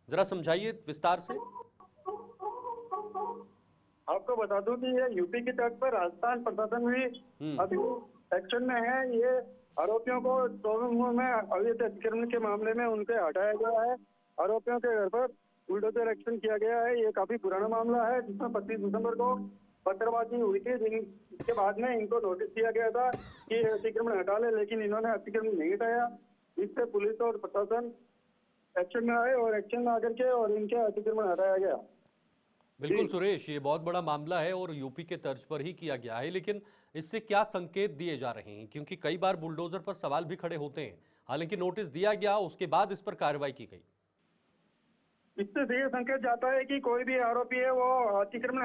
जरा समझाइए विस्तार से। आपको बता दूं कि ये यूपी के तट पर राजस्थान प्रशासन भी अभी एक्शन में है। ये आरोपियों को चोमू में अवैध अतिक्रमण के मामले में उनके हटाया गया है। आरोपियों के घर पर बुलडोजर एक्शन किया गया है। ये काफी पुराना मामला है जिसमें 25 दिसंबर को पत्थरबाजी हुई थी, जिसके बाद में इनको नोटिस दिया गया था कि अतिक्रमण हटा ले, लेकिन इन्होंने अतिक्रमण नहीं हटाया। इससे पुलिस और प्रशासन एक्शन में आए और एक्शन में आकर के और इनके अतिक्रमण हटाया गया। बिल्कुल सुरेश, ये बहुत बड़ा मामला है और यूपी के तर्ज पर ही किया गया है, लेकिन इससे क्या संकेत दिए जा रहे हैं? क्योंकि कई बार बुलडोजर पर सवाल भी खड़े होते हैं। हालांकि नोटिस दिया गया, उसके बाद इस पर कार्रवाई की गई। इससे ये संकेत जाता है कि कोई भी आरोपी है वो अतिक्रमण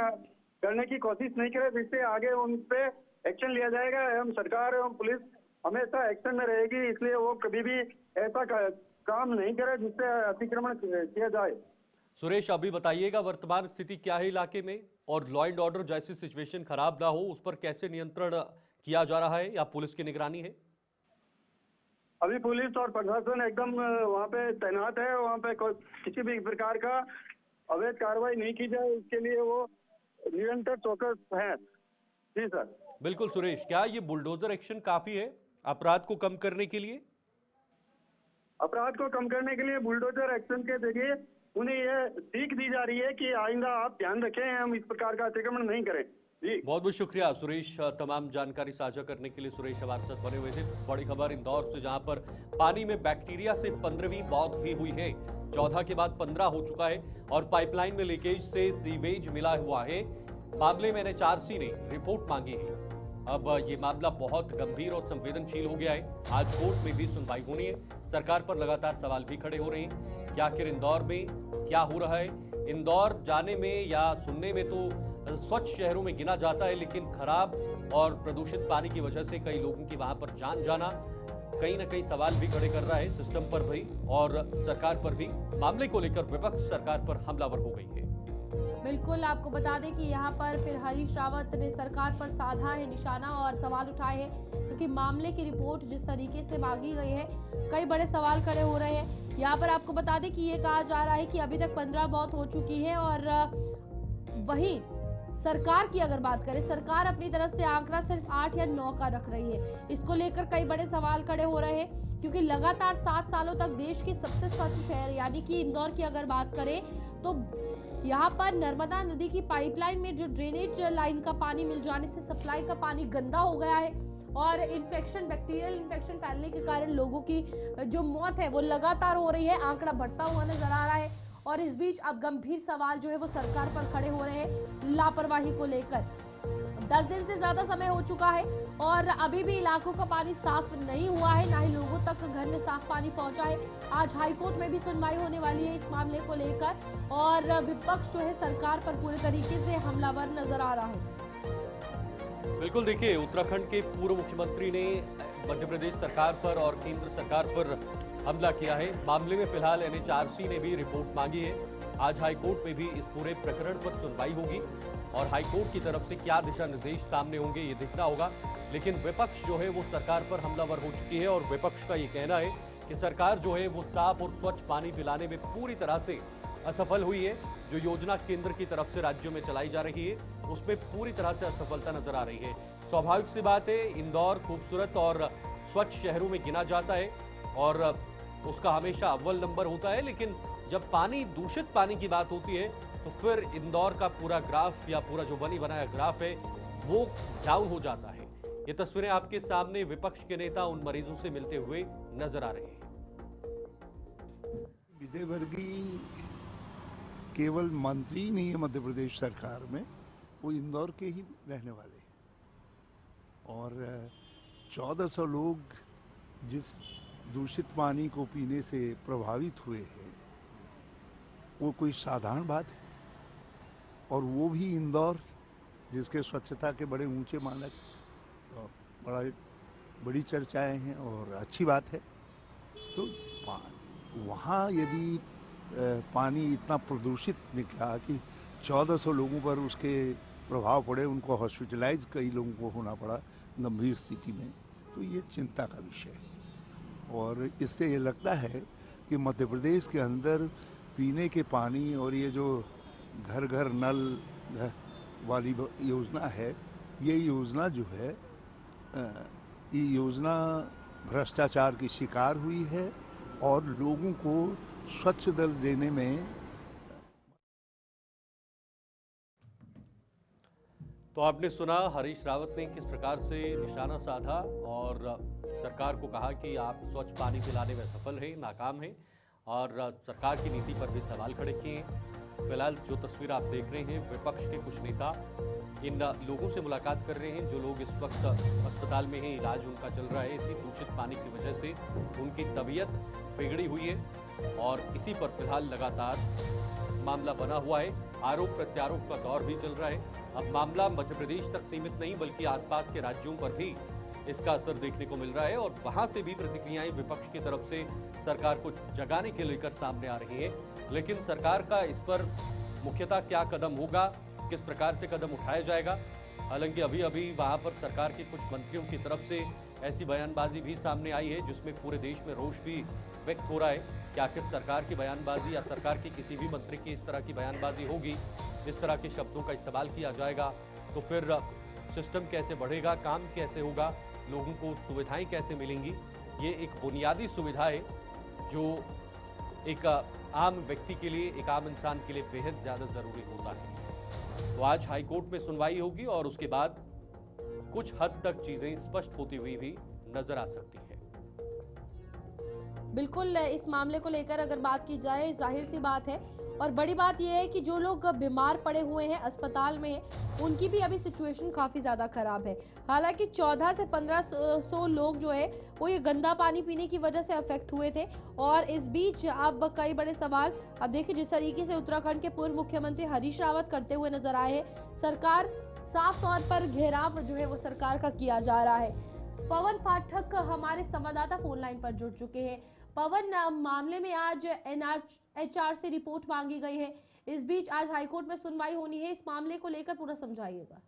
करने की कोशिश नहीं करे, जिससे आगे उन पे एक्शन लिया जाएगा। एवं सरकार एवं पुलिस हमेशा एक्शन में रहेगी, इसलिए वो कभी भी ऐसा काम नहीं करे जिससे अतिक्रमण किया जाए। सुरेश, अभी बताइएगा वर्तमान स्थिति क्या है इलाके में और लॉ एंड ऑर्डर जैसी सिचुएशन खराब ना हो उस पर कैसे नियंत्रण किया जा रहा है या पुलिस की निगरानी है? अभी पुलिस और प्रशासन एकदम वहाँ पे तैनात है। वहाँ पे कोई किसी भी प्रकार का अवैध कार्रवाई नहीं की जाए, इसके लिए वो निरंतर चौकस है। जी सर। बिल्कुल सुरेश, क्या ये बुलडोजर एक्शन काफी है अपराध को कम करने के लिए? अपराध को कम करने के लिए बुलडोजर एक्शन के जरिए उन्हें यह सीख दी जा रही है कि आइंदा आप ध्यान रखें, हम इस प्रकार का अतिक्रमण नहीं करें। जी बहुत बहुत शुक्रिया सुरेश, तमाम जानकारी साझा करने के लिए। सुरेश हमारे साथ बने हुए थे। बड़ी खबर इंदौर से, जहां पर पानी में बैक्टीरिया से 15वीं मौत भी हुई है 14 के बाद 15 हो चुका है और पाइपलाइन में लीकेज से सीवेज मिला हुआ है। मामले में एनएचआरसी ने रिपोर्ट मांगी है। अब ये मामला बहुत गंभीर और संवेदनशील हो गया है। आज कोर्ट में भी सुनवाई होनी है। सरकार पर लगातार सवाल भी खड़े हो रहे हैं कि आखिर इंदौर में क्या हो रहा है। इंदौर जाने में या सुनने में तो स्वच्छ शहरों में गिना जाता है, लेकिन खराब और प्रदूषित पानी की वजह से कई लोगों की वहां पर जान जाना कहीं ना कहीं सवाल भी खड़े कर रहा है सिस्टम पर भी और सरकार पर भी। मामले को लेकर विपक्ष सरकार पर हमलावर हो गई है। बिल्कुल, आपको बता दें कि यहाँ पर फिर हरीश रावत ने सरकार पर साधा है निशाना और सवाल उठाए हैं, क्योंकि मामले की रिपोर्ट जिस तरीके से मांगी गई है कई बड़े सवाल खड़े हो रहे हैं। यहाँ पर आपको बता दें कि ये कहा जा रहा है कि अभी तक 15 मौत हो चुकी है और वहीं सरकार की अगर बात करें, सरकार अपनी तरफ से आंकड़ा सिर्फ 8 या 9 का रख रही है। इसको लेकर कई बड़े सवाल खड़े हो रहे हैं, क्योंकि लगातार 7 सालों तक देश की सबसे स्वच्छ शहर यानी कि इंदौर की अगर बात करें तो यहाँ पर नर्मदा नदी की पाइपलाइन में जो ड्रेनेज लाइन का पानी मिल जाने से सप्लाई का पानी गंदा हो गया है और इन्फेक्शन, बैक्टीरियल इन्फेक्शन फैलने के कारण लोगों की जो मौत है वो लगातार हो रही है। आंकड़ा बढ़ता हुआ नजर आ रहा है और इस बीच अब गंभीर सवाल जो है वो सरकार पर खड़े हो रहे हैं लापरवाही को लेकर। 10 दिन से ज्यादा समय हो चुका है और अभी भी इलाकों का पानी साफ नहीं हुआ है, ना ही लोगों तक घर में साफ पानी पहुंचा है। आज हाईकोर्ट में भी सुनवाई होने वाली है इस मामले को लेकर और विपक्ष जो है सरकार पर पूरे तरीके से हमलावर नजर आ रहा है। बिल्कुल, देखिए, उत्तराखंड के पूर्व मुख्यमंत्री ने मध्य प्रदेश सरकार पर और केंद्र सरकार पर हमला किया है। मामले में फिलहाल एनएचआरसी ने भी रिपोर्ट मांगी है। आज हाईकोर्ट में भी इस पूरे प्रकरण पर सुनवाई होगी और हाईकोर्ट की तरफ से क्या दिशा निर्देश सामने होंगे ये देखना होगा। लेकिन विपक्ष जो है वो सरकार पर हमलावर हो चुकी है और विपक्ष का ये कहना है कि सरकार जो है वो साफ और स्वच्छ पानी पिलाने में पूरी तरह से असफल हुई है। जो योजना केंद्र की तरफ से राज्यों में चलाई जा रही है उसमें पूरी तरह से असफलता नजर आ रही है। स्वाभाविक सी बात है, इंदौर खूबसूरत और स्वच्छ शहरों में गिना जाता है और उसका हमेशा अव्वल नंबर होता है, लेकिन जब पानी, दूषित पानी की बात होती है तो फिर इंदौर का पूरा ग्राफ या पूरा जो बनी बनाया ग्राफ है वो डाउन हो जाता है। ये तस्वीरें आपके सामने विपक्ष के नेता उन मरीजों से मिलते हुए नजर आ रहे हैं। विजय वर्गीय केवल मंत्री नहीं है मध्य प्रदेश सरकार में, वो इंदौर के ही रहने वाले हैं और 1400 लोग जिस दूषित पानी को पीने से प्रभावित हुए हैं वो कोई साधारण बात है। और वो भी इंदौर जिसके स्वच्छता के बड़े ऊंचे मानक, बड़ी चर्चाएं हैं और अच्छी बात है। तो वहाँ यदि पानी इतना प्रदूषित निकला कि 1400 लोगों पर उसके प्रभाव पड़े, उनको हॉस्पिटलाइज कई लोगों को होना पड़ा गंभीर स्थिति में, तो ये चिंता का विषय है। और इससे ये लगता है कि मध्य प्रदेश के अंदर पीने के पानी और ये जो घर घर नल वाली योजना है, ये योजना जो है ये योजना भ्रष्टाचार की शिकार हुई है और लोगों को स्वच्छ जल देने में। तो आपने सुना हरीश रावत ने किस प्रकार से निशाना साधा और सरकार को कहा कि आप स्वच्छ पानी पिलाने में सफल हैं, नाकाम हैं और सरकार की नीति पर भी सवाल खड़े किए। फिलहाल जो तस्वीर आप देख रहे हैं, विपक्ष के कुछ नेता इन लोगों से मुलाकात कर रहे हैं जो लोग इस वक्त अस्पताल में हैं, इलाज उनका चल रहा है। इसी दूषित पानी की वजह से उनकी तबीयत बिगड़ी हुई है और इसी पर फिलहाल लगातार मामला बना हुआ है। आरोप प्रत्यारोप का दौर भी चल रहा है। अब मामला मध्य प्रदेश तक सीमित नहीं बल्कि आसपास के राज्यों पर भी इसका असर देखने को मिल रहा है और वहां से भी प्रतिक्रियाएं विपक्ष की तरफ से सरकार को जगाने के लेकर सामने आ रही है। लेकिन सरकार का इस पर मुख्यतः क्या कदम होगा, किस प्रकार से कदम उठाया जाएगा। हालांकि अभी अभी वहां पर सरकार के कुछ मंत्रियों की तरफ से ऐसी बयानबाजी भी सामने आई है जिसमें पूरे देश में रोष भी व्यक्त हो रहा है कि आखिर सरकार की बयानबाजी या सरकार के किसी भी मंत्री की इस तरह की बयानबाजी होगी, इस तरह के शब्दों का इस्तेमाल किया जाएगा तो फिर सिस्टम कैसे बढ़ेगा, काम कैसे होगा, लोगों को सुविधाएं कैसे मिलेंगी। ये एक बुनियादी सुविधा है जो एक आम व्यक्ति के लिए, एक आम इंसान के लिए बेहद ज़्यादा ज़रूरी होता है। तो आज हाईकोर्ट में सुनवाई होगी और उसके बाद कुछ हद तक चीज़ें स्पष्ट होती हुई भी नजर आ सकती है। बिल्कुल इस मामले को लेकर अगर बात की जाए, जाहिर सी बात है और बड़ी बात यह है कि जो लोग बीमार पड़े हुए हैं, अस्पताल में हैं, उनकी भी अभी सिचुएशन काफ़ी ज़्यादा ख़राब है। हालांकि 14 से 1500 लोग जो है वो ये गंदा पानी पीने की वजह से अफेक्ट हुए थे। और इस बीच अब कई बड़े सवाल, अब देखिए जिस तरीके से उत्तराखंड के पूर्व मुख्यमंत्री हरीश रावत करते हुए नजर आए हैं, सरकार साफ तौर पर घेराव जो है वो सरकार का किया जा रहा है। पवन पाठक हमारे संवाददाता फोन लाइन पर जुड़ चुके हैं। पवन, मामले में आज एनएचआर से रिपोर्ट मांगी गई है, इस बीच आज हाईकोर्ट में सुनवाई होनी है, इस मामले को लेकर पूरा समझाइएगा।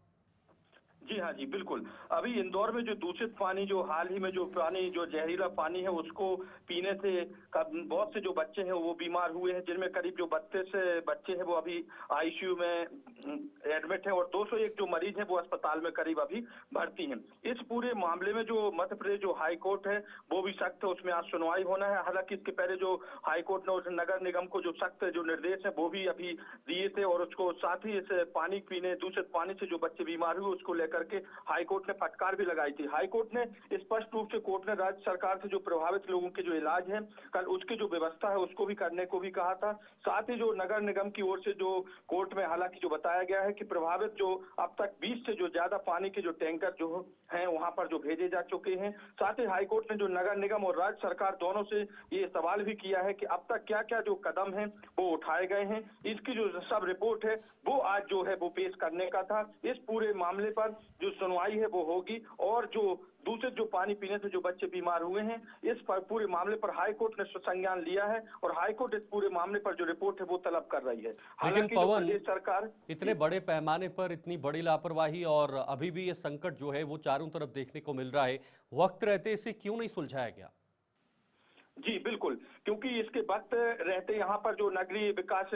जी हाँ जी बिल्कुल। अभी इंदौर में जो दूषित पानी, जो हाल ही में जो पानी, जो जहरीला पानी है, उसको पीने से बहुत से जो बच्चे हैं वो बीमार हुए हैं, जिनमें करीब जो 32 बच्चे हैं वो अभी आईसीयू में एडमिट हैं और 201 जो मरीज हैं वो अस्पताल में करीब अभी भर्ती हैं। इस पूरे मामले में जो मध्य प्रदेश जो हाई कोर्ट है वो भी सख्त है, उसमें आज सुनवाई होना है। हालांकि इसके पहले जो हाई कोर्ट ने नगर निगम को जो सख्त जो निर्देश है वो भी अभी दिए थे और उसको साथ ही इस पानी पीने, दूषित पानी से जो बच्चे बीमार हुए उसको लेकर के हाईकोर्ट ने फटकार भी लगाई थी। हाईकोर्ट ने स्पष्ट रूप से कोर्ट ने राज्य सरकार से जो प्रभावित लोगों के जो इलाज है कल उसकी जो व्यवस्था है उसको भी करने को भी कहा था। साथ ही जो नगर निगम की ओर से जो कोर्ट में हालांकि जो बताया गया है कि प्रभावित जो अब तक 20 से जो ज्यादा पानी के जो टैंकर जो हैं वहां पर जो भेजे जा चुके हैं। साथ ही हाईकोर्ट ने जो नगर निगम और राज्य सरकार दोनों से ये सवाल भी किया है कि अब तक क्या क्या जो कदम है वो उठाए गए हैं, इसकी जो सब रिपोर्ट है वो आज जो है वो पेश करने का था। इस पूरे मामले पर जो सुनवाई है वो होगी और जो दूसरे जो पानी पीने से जो बच्चे बीमार हुए हैं इस पर पूरे मामले पर हाई कोर्ट ने संज्ञान लिया है और हाई कोर्ट इस पूरे मामले पर जो रिपोर्ट है वो तलब कर रही है। लेकिन पवन, सरकार इतने बड़े पैमाने पर इतनी बड़ी लापरवाही और अभी भी ये संकट जो है वो चारों तरफ देखने को मिल रहा है, वक्त रहते इसे क्यों नहीं सुलझाया गया? जी बिल्कुल, क्योंकि इसके वक्त रहते यहाँ पर जो नगरीय विकास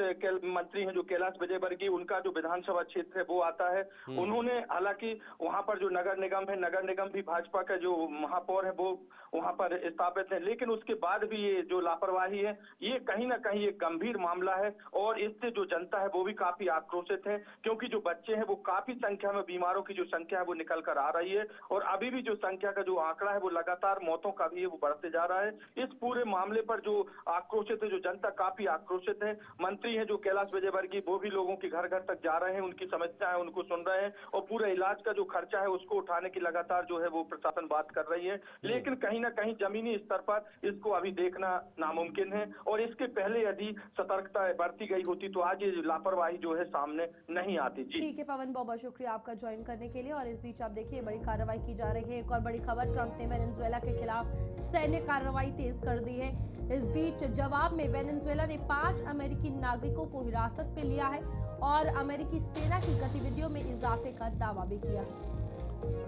मंत्री हैं जो कैलाश विजयवर्गीय, उनका जो विधानसभा क्षेत्र है वो आता है। उन्होंने हालांकि वहाँ पर जो नगर निगम है, नगर निगम भी भाजपा का जो महापौर है वो वहाँ पर स्थापित है, लेकिन उसके बाद भी ये जो लापरवाही है ये कहीं ना कहीं एक गंभीर मामला है और इससे जो जनता है वो भी काफी आक्रोशित है, क्योंकि जो बच्चे हैं वो काफी संख्या में, बीमारों की जो संख्या है वो निकल कर आ रही है और अभी भी जो संख्या का जो आंकड़ा है वो लगातार मौतों का भी है वो बढ़ते जा रहा है। इस पूरे मामले पर जो आक्रोशित है, जो जनता काफी आक्रोशित है। मंत्री है जो कैलाश विजयवर्गीय वो भी लोगों के घर घर तक जा रहे हैं, उनकी समस्या है उनको सुन रहे हैं और पूरे इलाज का जो खर्चा है उसको उठाने की लगातार जो है वो प्रशासन बात कर रही है। लेकिन कहीं ना कहीं जमीनी स्तर पर इसको अभी देखना नामुमकिन है और इसके पहले यदि सतर्कता बरती गई होती तो आज ये लापरवाही जो है सामने नहीं आती। जी ठीक है पवन, बहुत बहुत शुक्रिया आपका ज्वाइन करने के लिए। और इस बीच आप देखिए बड़ी कार्रवाई की जा रही है। एक और बड़ी खबर, ट्रंप ने वेनेजुएला के खिलाफ सैन्य कार्रवाई तेज कर दी है। इस बीच जवाब में वेनेजुएला ने 5 अमेरिकी नागरिकों को हिरासत में लिया है और अमेरिकी सेना की गतिविधियों में इजाफे का दावा भी किया है।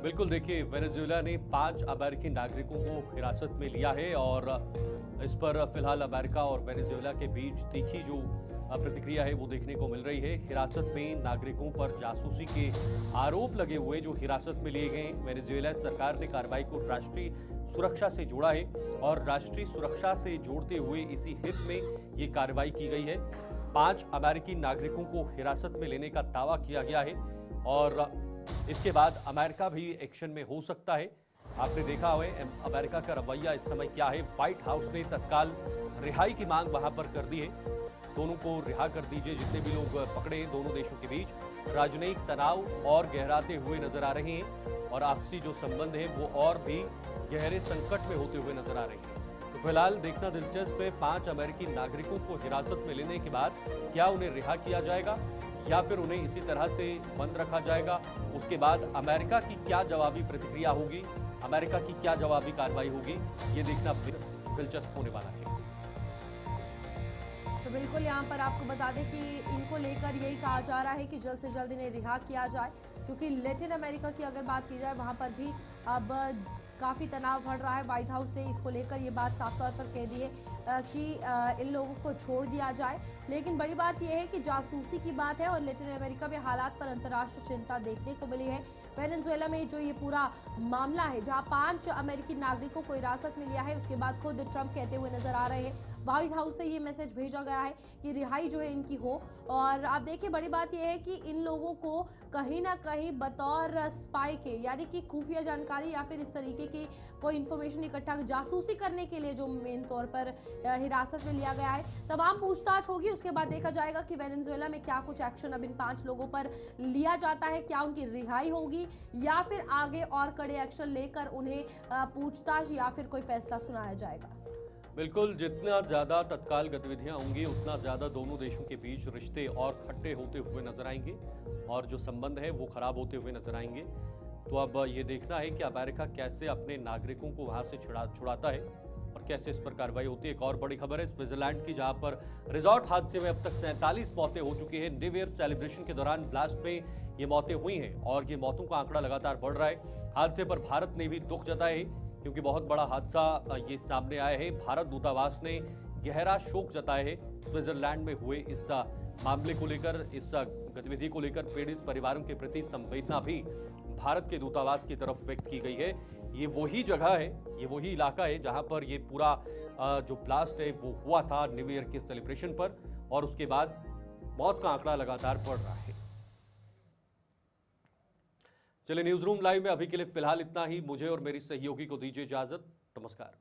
बिल्कुल, देखिए वेनेजुएला ने 5 अमेरिकी नागरिकों को हिरासत में लिया है और इस पर फिलहाल अमेरिका और वेनेजुएला के बीच तीखी जो प्रतिक्रिया है वो देखने को मिल रही है। हिरासत में नागरिकों पर जासूसी के आरोप लगे हुए जो हिरासत में लिए गए, वेनेजुएला सरकार ने कार्रवाई को राष्ट्रीय सुरक्षा से जोड़ा है और राष्ट्रीय सुरक्षा से जोड़ते हुए इसी हित में ये कार्रवाई की गई है। 5 अमेरिकी नागरिकों को हिरासत में लेने का दावा किया गया है और इसके बाद अमेरिका भी एक्शन में हो सकता है। आपने देखा है अमेरिका का रवैया इस समय क्या है। व्हाइट हाउस ने तत्काल रिहाई की मांग वहां पर कर दी है। दोनों को रिहा कर दीजिए, जितने भी लोग पकड़े हैं। दोनों देशों के बीच राजनयिक तनाव और गहराते हुए नजर आ रहे हैं और आपसी जो संबंध है वो और भी गहरे संकट में होते हुए नजर आ रहे हैं। तो फिलहाल देखना दिलचस्प है, 5 अमेरिकी नागरिकों को हिरासत में लेने के बाद क्या उन्हें रिहा किया जाएगा या फिर उन्हें इसी तरह से बंद रखा जाएगा। उसके बाद अमेरिका की क्या जवाबी प्रतिक्रिया होगी, अमेरिका की क्या जवाबी कार्रवाई होगी, ये देखना दिलचस्प होने वाला है। तो बिल्कुल यहाँ पर आपको बता दें कि इनको लेकर यही कहा जा रहा है कि जल्द से जल्द इन्हें रिहा किया जाए, क्योंकि लैटिन अमेरिका की अगर बात की जाए वहाँ पर भी अब काफ़ी तनाव बढ़ रहा है। व्हाइट हाउस ने इसको लेकर ये बात साफ तौर पर कह दी है कि इन लोगों को छोड़ दिया जाए। लेकिन बड़ी बात यह है कि जासूसी की बात है और लैटिन अमेरिका में हालात पर अंतर्राष्ट्रीय चिंता देखने को मिली है। वेनेजुएला में जो ये पूरा मामला है, जहां 5 अमेरिकी नागरिकों को हिरासत में लिया है, उसके बाद खुद ट्रंप कहते हुए नजर आ रहे हैं व्हाइट हाउस से ये मैसेज भेजा गया है कि रिहाई जो है इनकी हो। और आप देखिए बड़ी बात यह है कि इन लोगों को कहीं ना कहीं बतौर स्पाई के, यानी कि खुफिया जानकारी या फिर इस तरीके की कोई इन्फॉर्मेशन इकट्ठा जासूसी करने के लिए जो मेन तौर पर हिरासत में लिया गया है। तमाम पूछताछ होगी, उसके बाद देखा जाएगा कि वेनेजुएला में क्या कुछ एक्शन अब इन 5 लोगों पर लिया जाता है, क्या उनकी रिहाई होगी या फिर आगे और कड़े एक्शन लेकर उन्हें पूछताछ या फिर कोई फैसला सुनाया जाएगा। बिल्कुल, जितना ज्यादा तत्काल गतिविधियां होंगी उतना ज्यादा दोनों देशों के बीच रिश्ते और खट्टे होते हुए नजर आएंगे और जो संबंध है वो खराब होते हुए नजर आएंगे। तो अब ये देखना है कि अमेरिका कैसे अपने नागरिकों को वहां से छुड़ाता है और कैसे इस पर कार्रवाई होती है। एक और बड़ी खबर है स्विट्जरलैंड की, जहां पर रिजॉर्ट हादसे में अब तक 47 मौतें हो चुकी हैं। न्यू ईयर सेलिब्रेशन के दौरान ब्लास्ट में ये मौतें हुई हैं और ये मौतों का आंकड़ा लगातार बढ़ रहा है। हादसे पर भारत ने भी दुख जताया है क्योंकि बहुत बड़ा हादसा ये सामने आया है। भारत दूतावास ने गहरा शोक जताया है स्विट्जरलैंड में हुए इस मामले को लेकर, इस गतिविधि को लेकर पीड़ित परिवारों के प्रति संवेदना भी भारत के दूतावास की तरफ व्यक्त की गई है। ये वही जगह है, ये वही इलाका है जहां पर ये पूरा जो ब्लास्ट है वो हुआ था न्यू ईयर के सेलिब्रेशन पर और उसके बाद मौत का आंकड़ा लगातार बढ़ रहा है। चलिए न्यूज रूम लाइव में अभी के लिए फिलहाल इतना ही। मुझे और मेरी सहयोगी को दीजिए इजाजत। नमस्कार।